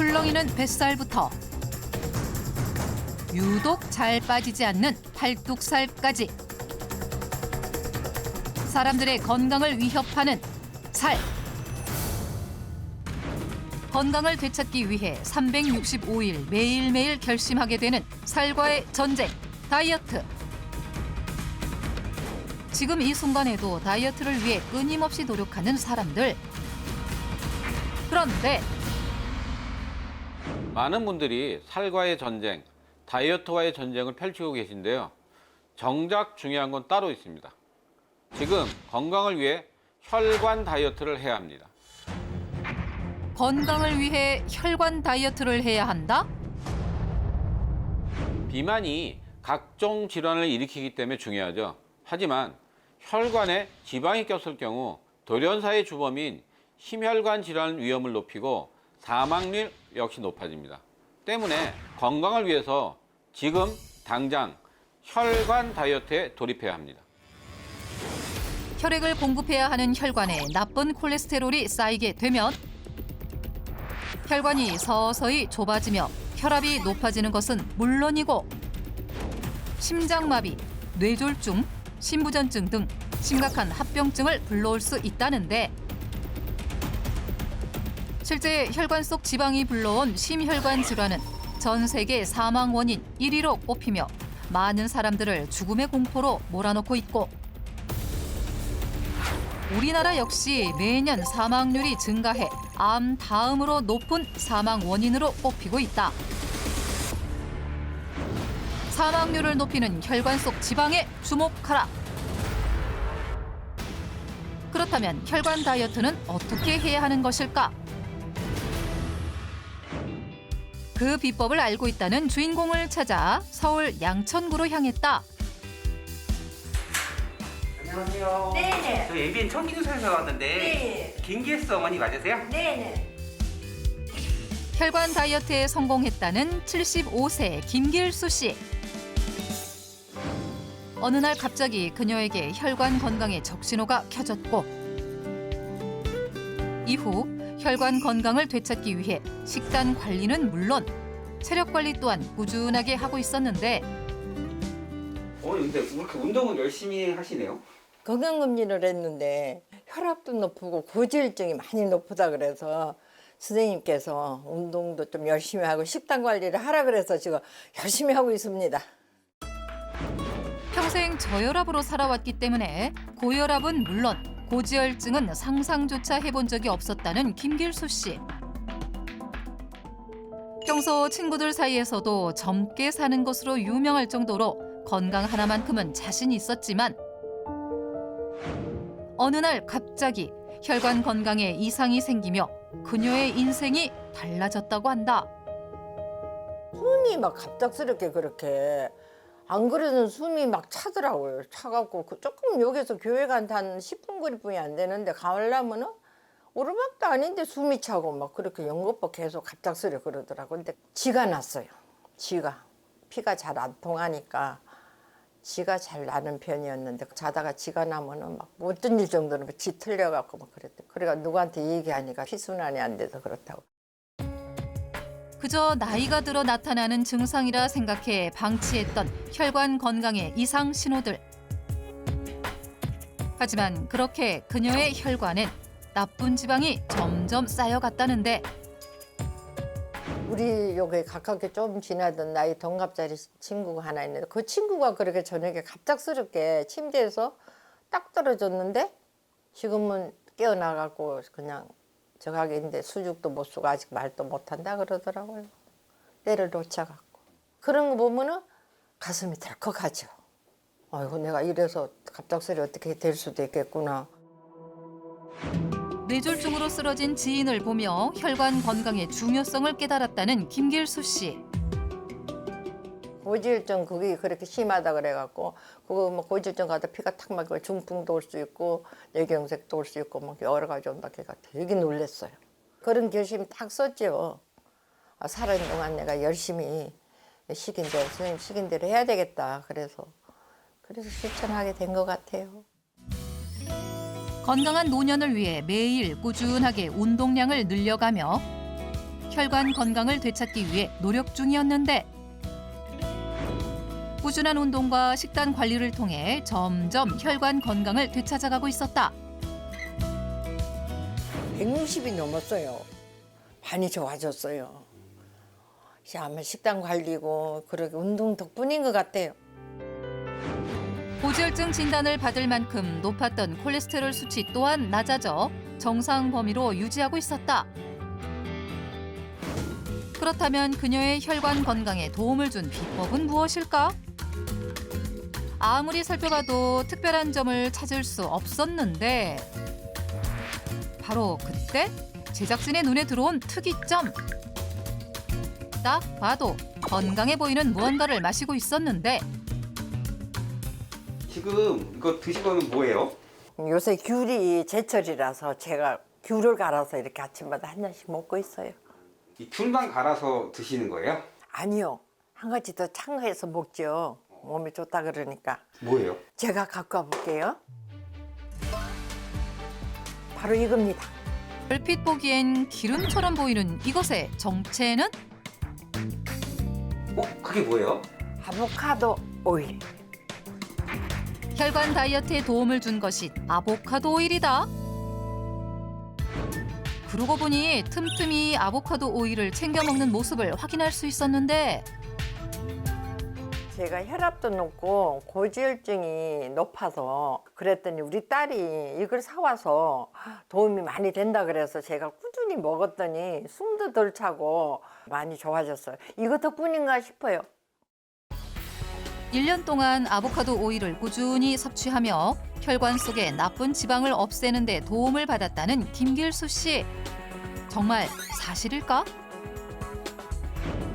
출렁이는 뱃살부터 유독 잘 빠지지 않는 팔뚝살까지 사람들의 건강을 위협하는 살. 건강을 되찾기 위해 365일 매일매일 결심하게 되는 살과의 전쟁, 다이어트. 지금 이 순간에도 다이어트를 위해 끊임없이 노력하는 사람들. 그런데 많은 분들이 살과의 전쟁, 다이어트와의 전쟁을 펼치고 계신데요. 정작 중요한 건 따로 있습니다. 지금 건강을 위해 혈관 다이어트를 해야 합니다. 건강을 위해 혈관 다이어트를 해야 한다? 비만이 각종 질환을 일으키기 때문에 중요하죠. 하지만 혈관에 지방이 꼈을 경우 돌연사의 주범인 심혈관 질환 위험을 높이고 사망률 역시 높아집니다. 때문에 건강을 위해서 지금 당장 혈관 다이어트에 돌입해야 합니다. 혈액을 공급해야 하는 혈관에 나쁜 콜레스테롤이 쌓이게 되면 혈관이 서서히 좁아지며 혈압이 높아지는 것은 물론이고 심장마비, 뇌졸중, 심부전증 등 심각한 합병증을 불러올 수 있다는데 실제 혈관 속 지방이 불러온 심혈관 질환은 전 세계 사망 원인 1위로 꼽히며 많은 사람들을 죽음의 공포로 몰아넣고 있고 우리나라 역시 매년 사망률이 증가해 암 다음으로 높은 사망 원인으로 꼽히고 있다. 사망률을 높이는 혈관 속 지방에 주목하라. 그렇다면 혈관 다이어트는 어떻게 해야 하는 것일까? 그 비법을 알고 있다는 주인공을 찾아 서울 양천구로 향했다. 안녕하세요. 네네. 저희 MBN 청기누사에서 왔는데 네. 김기수 어머니 맞으세요? 네네. 혈관 다이어트에 성공했다는 75세 김길수 씨. 어느 날 갑자기 그녀에게 혈관 건강의 적신호가 켜졌고 이후 혈관 건강을 되찾기 위해 식단 관리는 물론 체력 관리 또한 꾸준하게 하고 있었는데 근데 이렇게 운동을 열심히 하시네요. 건강검진을 했는데 혈압도 높고 고지혈증이 많이 높다 그래서 선생님께서 운동도 좀 열심히 하고 식단 관리를 하라 그래서 지금 열심히 하고 있습니다. 평생 저혈압으로 살아왔기 때문에 고혈압은 물론 고지혈증은 상상조차 해본 적이 없었다는 김길수 씨. 평소 친구들 사이에서도 젊게 사는 것으로 유명할 정도로 건강 하나만큼은 자신이 있었지만 어느 날 갑자기 혈관 건강에 이상이 생기며 그녀의 인생이 달라졌다고 한다. 숨이 막 갑작스럽게 그렇게 안 그래도 숨이 막 차더라고요. 차갖고 조금 여기서 교회 간다 한 10분 거리뿐이 안 되는데 가려면은 오르막도 아닌데 숨이 차고 막 그렇게 연거푸 계속 갑작스레 그러더라고. 근데 쥐가 났어요. 쥐가 피가 잘 안 통하니까 쥐가 잘 나는 편이었는데 자다가 쥐가 나면은 막 못 던질 정도로 쥐 틀려갖고 막 그랬대. 그래가 누구한테 얘기하니까 피순환이 안 돼서 그렇다고. 그저 나이가 들어 나타나는 증상이라 생각해 방치했던 혈관 건강의 이상 신호들. 하지만 그렇게 그녀의 혈관엔 나쁜 지방이 점점 쌓여갔다는데 우리 여기 가깝게 좀 지나던 나이 동갑짜리 친구가 하나 있는데 그 친구가 그렇게 저녁에 갑작스럽게 침대에서 딱 떨어졌는데 지금은 깨어나갖고 그냥 저가게 있는데 수죽도 못 쓰고 아직 말도 못한다 그러더라고요. 때를 놓쳐갖고. 그런 거 보면은 가슴이 덜컥하죠. 아이고 내가 이래서 갑작스레 어떻게 될 수도 있겠구나. 뇌졸중으로 쓰러진 지인을 보며 혈관 건강의 중요성을 깨달았다는 김길수 씨. 고지혈증 그게 그렇게 심하다 그래갖고 그거 뭐 고지혈증 가다 피가 탁 막히고 중풍도 올 수 있고 뇌경색도 올 수 있고 막 여러 가지 온다 걔가 되게 놀랬어요. 그런 결심 딱 썼죠. 살아있는 동안 내가 열심히 시킨 대로 선생님 시킨 대로 해야 되겠다. 그래서 실천하게 된 것 같아요. 건강한 노년을 위해 매일 꾸준하게 운동량을 늘려가며 혈관 건강을 되찾기 위해 노력 중이었는데 꾸준한 운동과 식단 관리를 통해 점점 혈관 건강을 되찾아가고 있었다. 160이 넘었어요. 많이 좋아졌어요. 아마 식단 관리고 그렇게 운동 덕분인 것 같아요. 고지혈증 진단을 받을 만큼 높았던 콜레스테롤 수치 또한 낮아져 정상 범위로 유지하고 있었다. 그렇다면 그녀의 혈관 건강에 도움을 준 비법은 무엇일까? 아무리 살펴봐도 특별한 점을 찾을 수 없었는데 바로 그때 제작진의 눈에 들어온 특이점. 딱 봐도 건강해 보이는 무언가를 마시고 있었는데 지금 이거 드실 거는 뭐예요? 요새 귤이 제철이라서 제가 귤을 갈아서 이렇게 아침마다 한 잔씩 먹고 있어요. 이 귤만 갈아서 드시는 거예요? 아니요. 한 가지 더 첨가해서 먹죠. 몸에 좋다 그러니까. 뭐예요? 제가 갖고 와볼게요. 바로 이겁니다. 얼핏 보기엔 기름처럼 보이는 이것의 정체는? 그게 뭐예요? 아보카도 오일. 혈관 다이어트에 도움을 준 것이 아보카도 오일이다. 그러고 보니 틈틈이 아보카도 오일을 챙겨 먹는 모습을 확인할 수 있었는데 제가 혈압도 높고 고지혈증이 높아서 그랬더니 우리 딸이 이걸 사와서 도움이 많이 된다 그래서 제가 꾸준히 먹었더니 숨도 덜 차고 많이 좋아졌어요. 이거 덕분인가 싶어요. 1년 동안 아보카도 오일을 꾸준히 섭취하며 혈관 속의 나쁜 지방을 없애는 데 도움을 받았다는 김길수 씨. 정말 사실일까?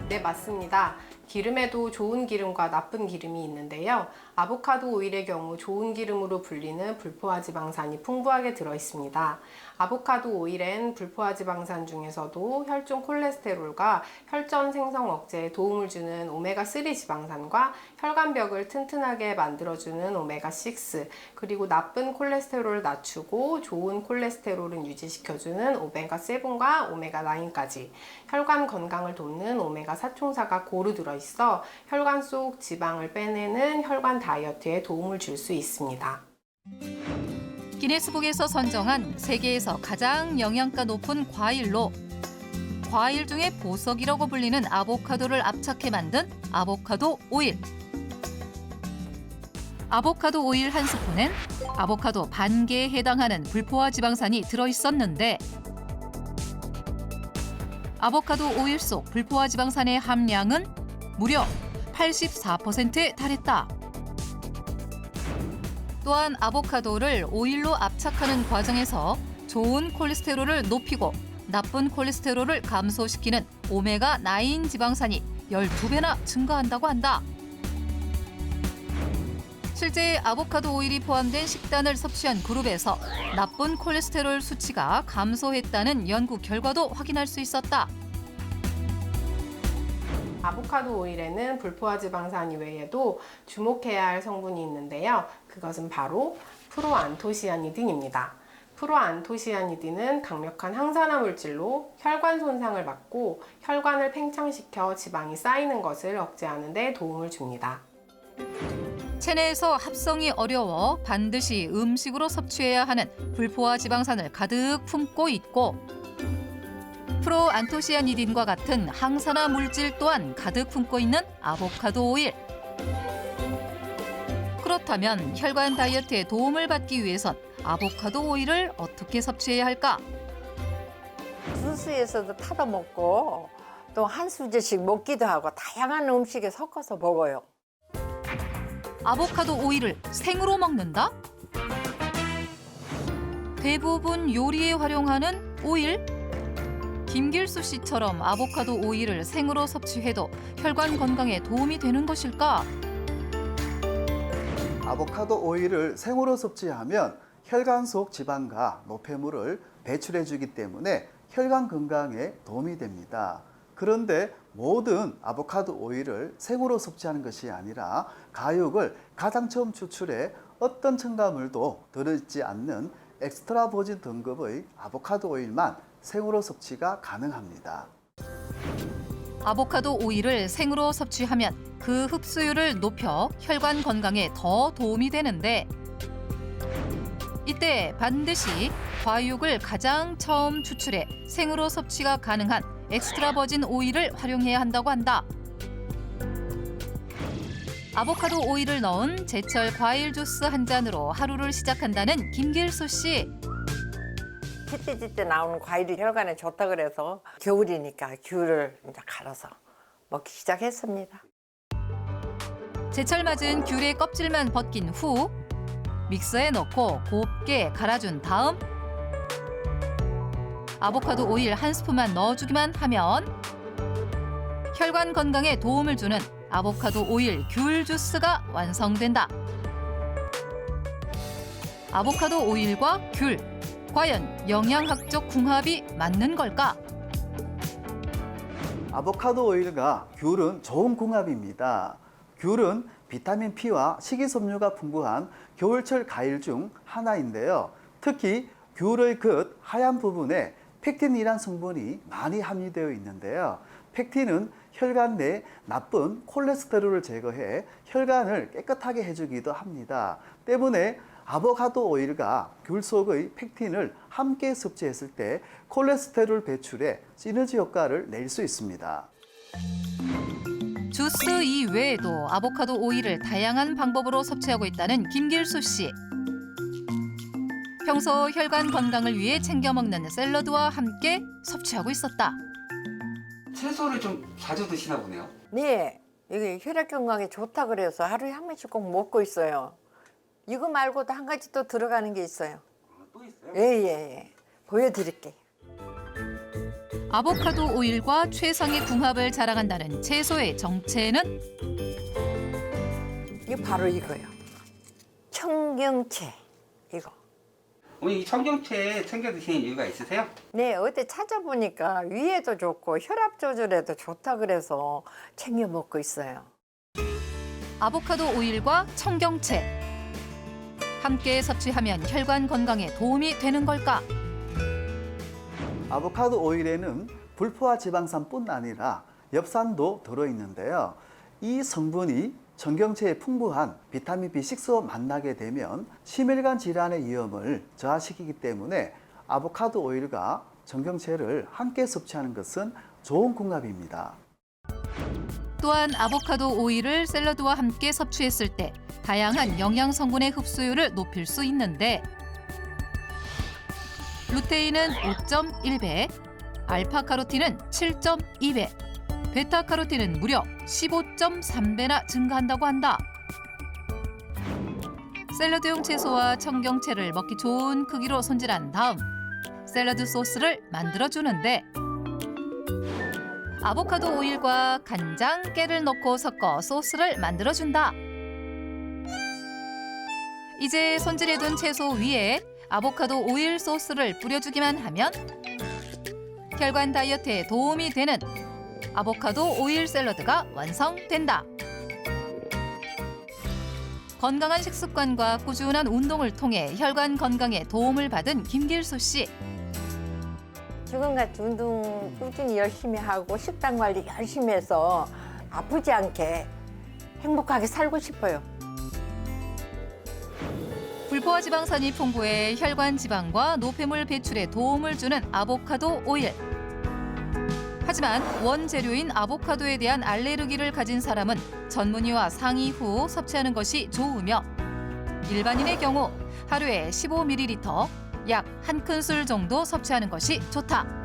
네, 맞습니다. 기름에도 좋은 기름과 나쁜 기름이 있는데요. 아보카도 오일의 경우 좋은 기름으로 불리는 불포화 지방산이 풍부하게 들어 있습니다. 아보카도 오일엔 불포화 지방산 중에서도 혈중 콜레스테롤과 혈전 생성 억제에 도움을 주는 오메가3 지방산과 혈관벽을 튼튼하게 만들어주는 오메가6, 그리고 나쁜 콜레스테롤을 낮추고 좋은 콜레스테롤을 유지시켜주는 오메가7과 오메가9까지 혈관 건강을 돕는 오메가4 총사가 고루 들어있어 혈관 속 지방을 빼내는 혈관 다이어트에 도움을 줄 수 있습니다. 기네스북에서 선정한 세계에서 가장 영양가 높은 과일로 과일 중에 보석이라고 불리는 아보카도를 압착해 만든 아보카도 오일. 아보카도 오일 한 스푼엔 아보카도 반 개에 해당하는 불포화 지방산이 들어있었는데 아보카도 오일 속 불포화 지방산의 함량은 무려 84%에 달했다. 또한 아보카도를 오일로 압착하는 과정에서 좋은 콜레스테롤을 높이고 나쁜 콜레스테롤을 감소시키는 오메가9 지방산이 12배나 증가한다고 한다. 실제 아보카도 오일이 포함된 식단을 섭취한 그룹에서 나쁜 콜레스테롤 수치가 감소했다는 연구 결과도 확인할 수 있었다. 아보카도 오일에는 불포화 지방산 이외에도 주목해야 할 성분이 있는데요. 그것은 바로 프로안토시아니딘입니다. 프로안토시아니딘은 강력한 항산화 물질로 혈관 손상을 막고 혈관을 팽창시켜 지방이 쌓이는 것을 억제하는 데 도움을 줍니다. 체내에서 합성이 어려워 반드시 음식으로 섭취해야 하는 불포화 지방산을 가득 품고 있고 프로안토시아니딘과 같은 항산화 물질 또한 가득 품고 있는 아보카도 오일. 그렇다면 혈관 다이어트에 도움을 받기 위해선 아보카도 오일을 어떻게 섭취해야 할까? 주스에서도 타다 먹고 또 한 수제씩 먹기도 하고 다양한 음식에 섞어서 먹어요. 아보카도 오일을 생으로 먹는다? 대부분 요리에 활용하는 오일? 김길수 씨처럼 아보카도 오일을 생으로 섭취해도 혈관 건강에 도움이 되는 것일까? 아보카도 오일을 생으로 섭취하면 혈관 속 지방과 노폐물을 배출해 주기 때문에 혈관 건강에 도움이 됩니다. 그런데 모든 아보카도 오일을 생으로 섭취하는 것이 아니라 가육을 가장 처음 추출해 어떤 첨가물도 들어있지 않는 엑스트라 버진 등급의 아보카도 오일만 생으로 섭취가 가능합니다. 아보카도 오일을 생으로 섭취하면 그 흡수율을 높여 혈관 건강에 더 도움이 되는데 이때 반드시 과육을 가장 처음 추출해 생으로 섭취가 가능한 엑스트라 버진 오일을 활용해야 한다고 한다. 아보카도 오일을 넣은 제철 과일 주스 한 잔으로 하루를 시작한다는 김길수 씨. 찌찌찌찌 나오는 과일이 혈관에 좋다 그래서 겨울이니까 귤을 이제 갈아서 먹기 시작했습니다. 제철 맞은 귤의 껍질만 벗긴 후 믹서에 넣고 곱게 갈아준 다음 아보카도 오일 한 스푼만 넣어주기만 하면 혈관 건강에 도움을 주는 아보카도 오일 귤 주스가 완성된다. 아보카도 오일과 귤, 과연 영양학적 궁합이 맞는 걸까? 아보카도 오일과 귤은 좋은 궁합입니다. 귤은 비타민 P와 식이섬유가 풍부한 겨울철 과일 중 하나인데요. 특히 귤의 끝 하얀 부분에 펙틴이란 성분이 많이 함유되어 있는데요. 펙틴은 혈관 내 나쁜 콜레스테롤을 제거해 혈관을 깨끗하게 해주기도 합니다. 때문에 아보카도 오일과 귤 속의 펙틴을 함께 섭취했을 때 콜레스테롤 배출에 시너지 효과를 낼 수 있습니다. 주스 이외에도 아보카도 오일을 다양한 방법으로 섭취하고 있다는 김길수 씨. 평소 혈관 건강을 위해 챙겨 먹는 샐러드와 함께 섭취하고 있었다. 채소를 좀 자주 드시나 보네요. 네, 이게 혈액 건강에 좋다 그래서 하루에 한 번씩 꼭 먹고 있어요. 이거 말고도 한 가지 또 들어가는 게 있어요. 또 있어요? 예. 보여드릴게요. 아보카도 오일과 최상의 궁합을 자랑한다는 채소의 정체는 이게 바로 이거요. 청경채, 이거. 어머니 이 청경채 챙겨 드시는 이유가 있으세요? 네, 어디 찾아보니까 위에도 좋고 혈압 조절에도 좋다 그래서 챙겨 먹고 있어요. 아보카도 오일과 청경채. 함께 섭취하면 혈관 건강에 도움이 되는 걸까? 아보카도 오일에는 불포화 지방산뿐 아니라 엽산도 들어있는데요. 이 성분이 청경채에 풍부한 비타민 B6와 만나게 되면 심혈관 질환의 위험을 저하시키기 때문에 아보카도 오일과 청경채를 함께 섭취하는 것은 좋은 궁합입니다. 또한 아보카도 오일을 샐러드와 함께 섭취했을 때 다양한 영양 성분의 흡수율을 높일 수 있는데 루테인은 5.1배, 알파카로틴은 7.2배, 베타카로틴은 무려 15.3배나 증가한다고 한다. 샐러드용 채소와 청경채를 먹기 좋은 크기로 손질한 다음 샐러드 소스를 만들어주는데 아보카도 오일과 간장, 깨를 넣고 섞어 소스를 만들어준다. 이제 손질해둔 채소 위에 아보카도 오일 소스를 뿌려주기만 하면 혈관 다이어트에 도움이 되는 아보카도 오일 샐러드가 완성된다. 건강한 식습관과 꾸준한 운동을 통해 혈관 건강에 도움을 받은 김길수 씨. 지금같이 운동 꾸준히 열심히 하고 식단 관리 열심히 해서 아프지 않게 행복하게 살고 싶어요. 불포화 지방산이 풍부해 혈관 지방과 노폐물 배출에 도움을 주는 아보카도 오일. 하지만 원재료인 아보카도에 대한 알레르기를 가진 사람은 전문의와 상의 후 섭취하는 것이 좋으며 일반인의 경우 하루에 15ml, 약 1큰술 정도 섭취하는 것이 좋다.